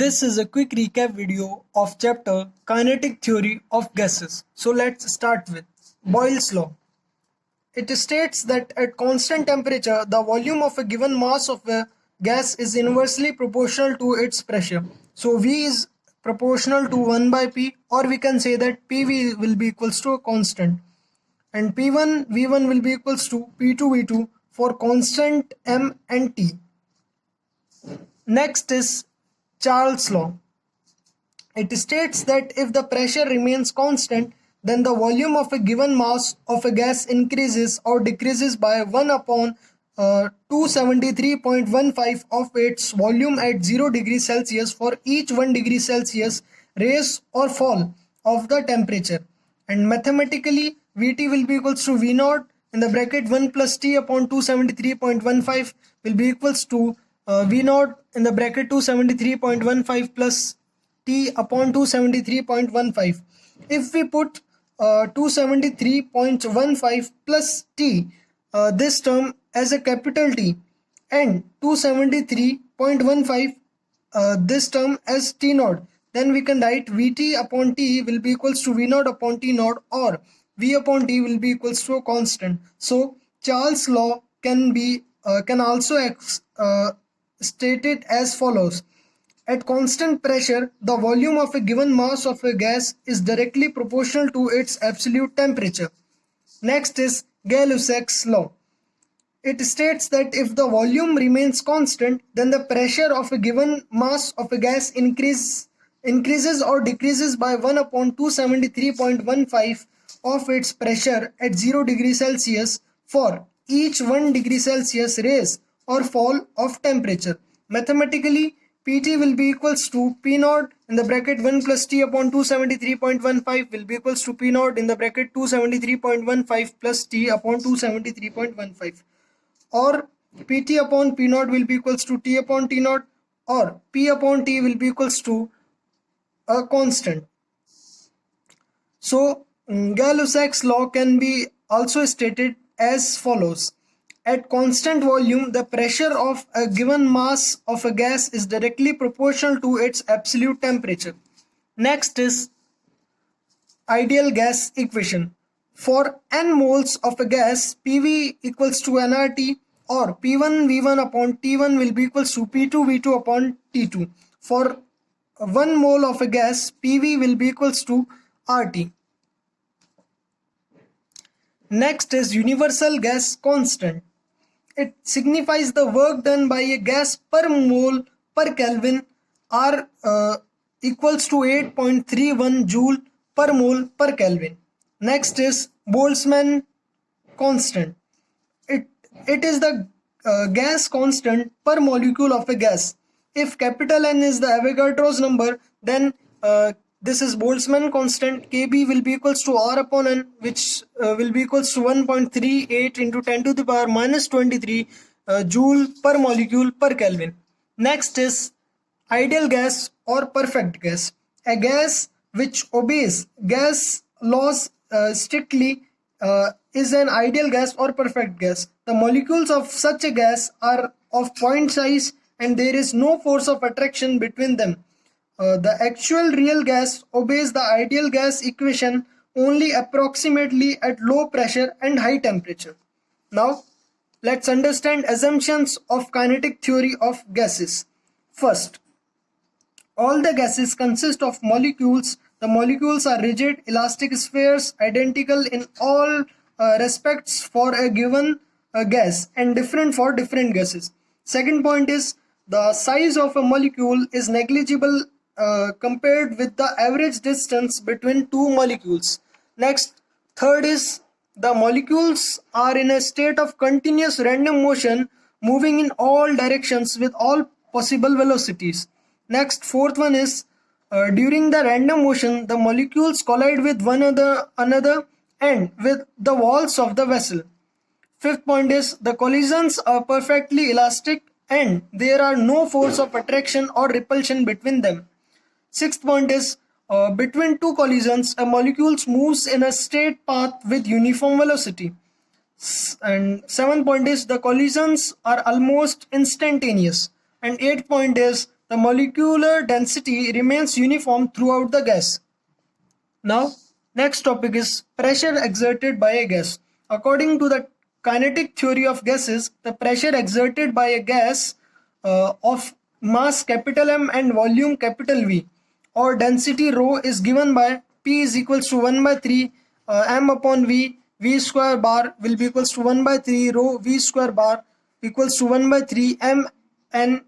This is a quick recap video of chapter Kinetic Theory of Gases. So let's start with Boyle's law. It states that at constant temperature, the volume of a given mass of a gas is inversely proportional to its pressure. So V is proportional to 1 by P, or we can say that PV will be equals to a constant. And P1 V1 will be equals to P2 V2 for constant M and T. Next is Charles' law. It states that if the pressure remains constant, then the volume of a given mass of a gas increases or decreases by 1 upon 273.15 of its volume at 0 degrees Celsius for each 1 degree Celsius rise or fall of the temperature. And mathematically, Vt will be equals to V0 in the bracket 1 plus T upon 273.15 will be equals to V0 in the bracket 273.15 plus T upon 273.15. If we put 273.15 plus T, this term as a capital T, and 273.15 this term as T0, then we can write Vt upon T will be equals to V0 upon T0, or V upon T will be equals to a constant. So Charles' law can also stated as follows. At constant pressure, the volume of a given mass of a gas is directly proportional to its absolute temperature. Next is Gay-Lussac's law. It states that if the volume remains constant, then the pressure of a given mass of a gas increases or decreases by 1 upon 273.15 of its pressure at 0 degree Celsius for each 1 degree Celsius rise or fall of temperature. Mathematically, Pt will be equals to P0 in the bracket 1 plus T upon 273.15 will be equals to P0 in the bracket 273.15 plus T upon 273.15, or Pt upon P0 will be equals to T upon T0, or P upon T will be equals to a constant. So Gay-Lussac's law can be also stated as follows. At constant volume, the pressure of a given mass of a gas is directly proportional to its absolute temperature. Next is ideal gas equation. For n moles of a gas, PV equals to nRT, or P1 V1 upon T1 will be equals to P2 V2 upon T2. For 1 mole of a gas, PV will be equals to RT. Next is universal gas constant. It signifies the work done by a gas per mole per Kelvin, R equals to 8.31 joule per mole per Kelvin. Next is Boltzmann constant. It is the gas constant per molecule of a gas. If capital N is the Avogadro's number, then this is Boltzmann constant. Kb will be equals to R upon N, which will be equals to 1.38 into 10 to the power minus 23 joule per molecule per Kelvin. Next is ideal gas or perfect gas. A gas which obeys gas laws strictly is an ideal gas or perfect gas. The molecules of such a gas are of point size and there is no force of attraction between them. The actual real gas obeys the ideal gas equation only approximately at low pressure and high temperature. Now, let's understand assumptions of kinetic theory of gases. First, all the gases consist of molecules. The molecules are rigid, elastic spheres, identical in all respects for a given gas and different for different gases. Second point is the size of a molecule is negligible compared with the average distance between two molecules. Next, third is the molecules are in a state of continuous random motion moving in all directions with all possible velocities. Next, fourth one is during the random motion the molecules collide with one another and with the walls of the vessel. Fifth point is the collisions are perfectly elastic and there are no force of attraction or repulsion between them. Sixth point is between two collisions, a molecule moves in a straight path with uniform velocity. And seventh point is the collisions are almost instantaneous. And eighth point is the molecular density remains uniform throughout the gas. Now, next topic is pressure exerted by a gas. According to the kinetic theory of gases, the pressure exerted by a gas of mass capital M and volume capital V or density rho is given by P is equals to 1 by 3 M upon V. V square bar will be equals to 1 by 3 rho V square bar equals to 1 by 3 M N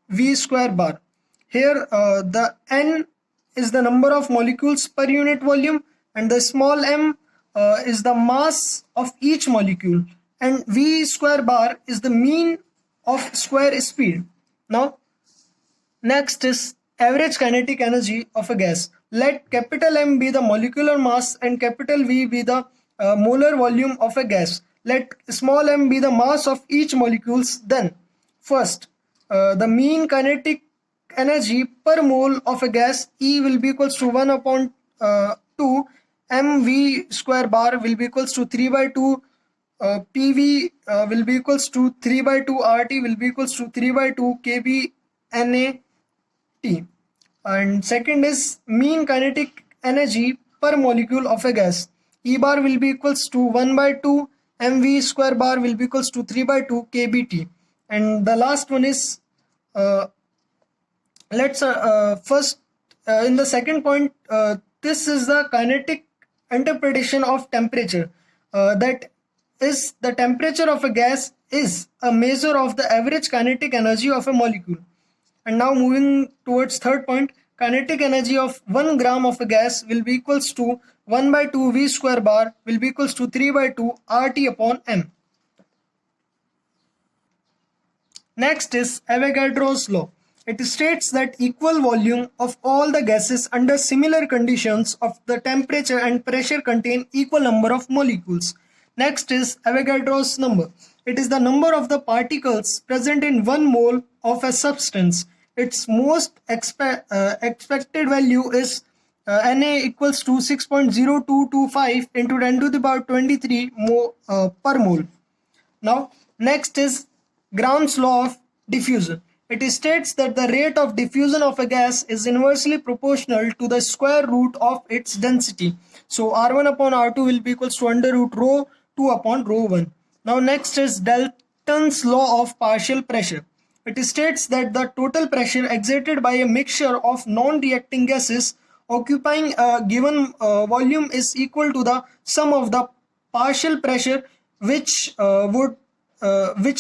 V square bar. Here the N is the number of molecules per unit volume and the small m is the mass of each molecule, and V square bar is the mean of square speed. Now next is average kinetic energy of a gas. Let capital M be the molecular mass and capital V be the molar volume of a gas. Let small m be the mass of each molecules. Then first the mean kinetic energy per mole of a gas E will be equals to 1 upon 2 mv square bar will be equals to 3 by 2 pv will be equals to 3 by 2 rt will be equals to 3 by 2 kb na t. And second is mean kinetic energy per molecule of a gas. E bar will be equals to 1 by 2 mv square bar will be equals to 3 by 2 kbt. And the last one is let's first in the second point, this is the kinetic interpretation of temperature, that is the temperature of a gas is a measure of the average kinetic energy of a molecule. And now moving towards third point, kinetic energy of 1 gram of a gas will be equals to 1 by 2 V square bar will be equals to 3 by 2 RT upon M. Next is Avogadro's law. It states that equal volume of all the gases under similar conditions of the temperature and pressure contain equal number of molecules. Next is Avogadro's number. It is the number of the particles present in 1 mole of a substance. Its most expected value is Na equals to 6.0225 into 10 to the power 23 per mole. Now next is Gram's law of diffusion. It states that the rate of diffusion of a gas is inversely proportional to the square root of its density. So R1 upon R2 will be equals to under root rho 2 upon rho 1. Now next is Dalton's law of partial pressure. It states that the total pressure exerted by a mixture of non-reacting gases occupying a given volume is equal to the sum of the partial pressure which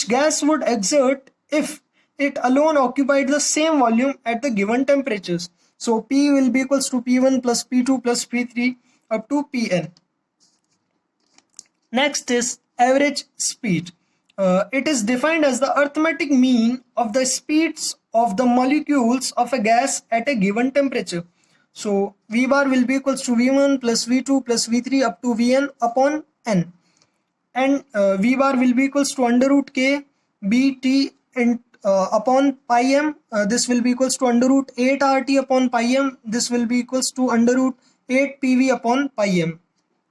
gas would exert if it alone occupied the same volume at the given temperatures. So P will be equals to P1 plus P2 plus P3 up to Pn. Next is average speed. It is defined as the arithmetic mean of the speeds of the molecules of a gas at a given temperature. So V bar will be equals to V1 plus V2 plus V3 up to Vn upon N. And V bar will be equals to under root K Bt upon pi m. This will be equals to under root 8 RT upon pi m. This will be equals to under root 8 PV upon pi m.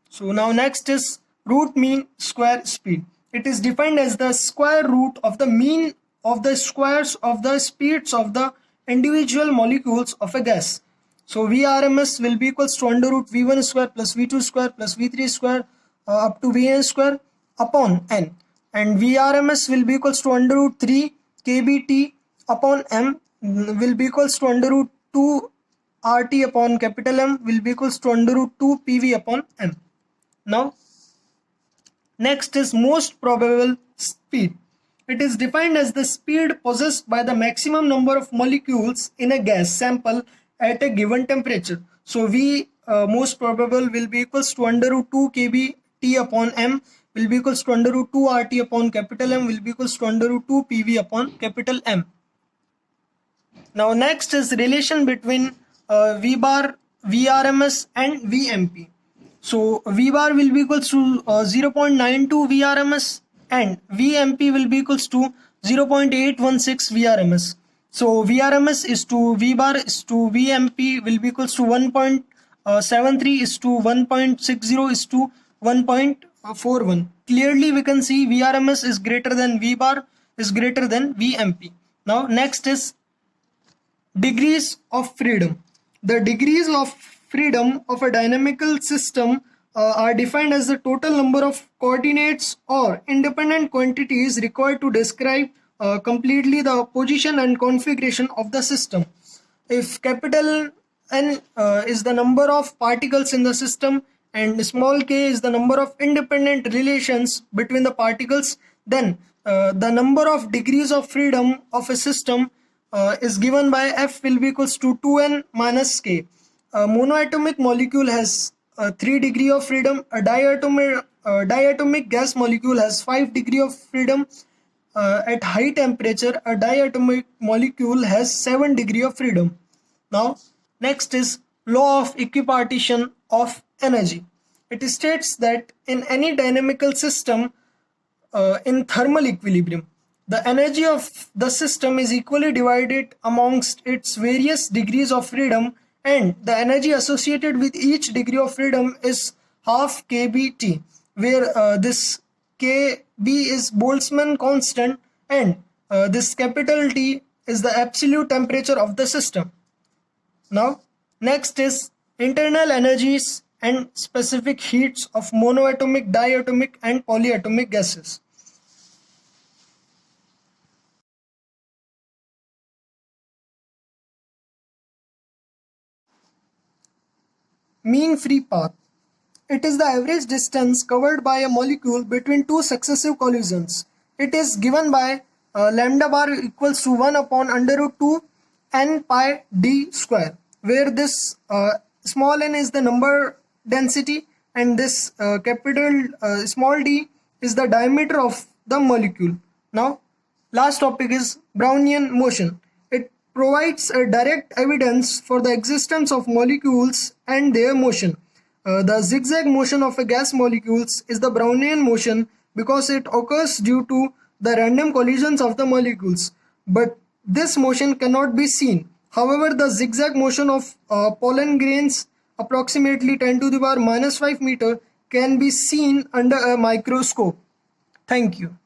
So now next is root mean square speed. It is defined as the square root of the mean of the squares of the speeds of the individual molecules of a gas. So Vrms will be equals to under root V1 square plus V2 square plus V3 square up to Vn square upon N. And Vrms will be equals to under root 3 kBt upon M will be equals to under root 2 RT upon capital M will be equals to under root 2 PV upon M. Now next is most probable speed. It is defined as the speed possessed by the maximum number of molecules in a gas sample at a given temperature. So V most probable will be equals to under root 2 kb T upon M will be equals to under root 2 RT upon capital M will be equals to under root 2 PV upon capital M. Now next is relation between V bar, Vrms and Vmp. So V bar will be equals to 0.92 Vrms and Vmp will be equals to 0.816 Vrms. So Vrms is to V bar is to Vmp will be equals to 1.73 is to 1.60 is to 1.41. Clearly we can see Vrms is greater than V bar is greater than Vmp. Now next is Degrees of freedom. The degrees of freedom of a dynamical system are defined as the total number of coordinates or independent quantities required to describe completely the position and configuration of the system. If capital N is the number of particles in the system and small k is the number of independent relations between the particles, then the number of degrees of freedom of a system is given by F will be equals to 2n minus k. A monoatomic molecule has 3 degree of freedom. A diatomic gas molecule has 5 degree of freedom. At high temperature, a diatomic molecule has 7 degree of freedom. Now, next is law of equipartition of energy. It states that in any dynamical system in thermal equilibrium, the energy of the system is equally divided amongst its various degrees of freedom, and the energy associated with each degree of freedom is half kBT, where this kB is Boltzmann constant and this capital T is the absolute temperature of the system. Now, next is internal energies and specific heats of monoatomic, diatomic and polyatomic gases. Mean free path. It is the average distance covered by a molecule between two successive collisions. It is given by lambda bar equals to 1 upon under root 2 n pi d square, where this small n is the number density and this capital small d is the diameter of the molecule. Now, last topic is Brownian motion. It provides a direct evidence for the existence of molecules and their motion. The zigzag motion of a gas molecules is the Brownian motion because it occurs due to the random collisions of the molecules. But this motion cannot be seen. However, the zigzag motion of pollen grains approximately 10 to the power minus 5 meter can be seen under a microscope. Thank you.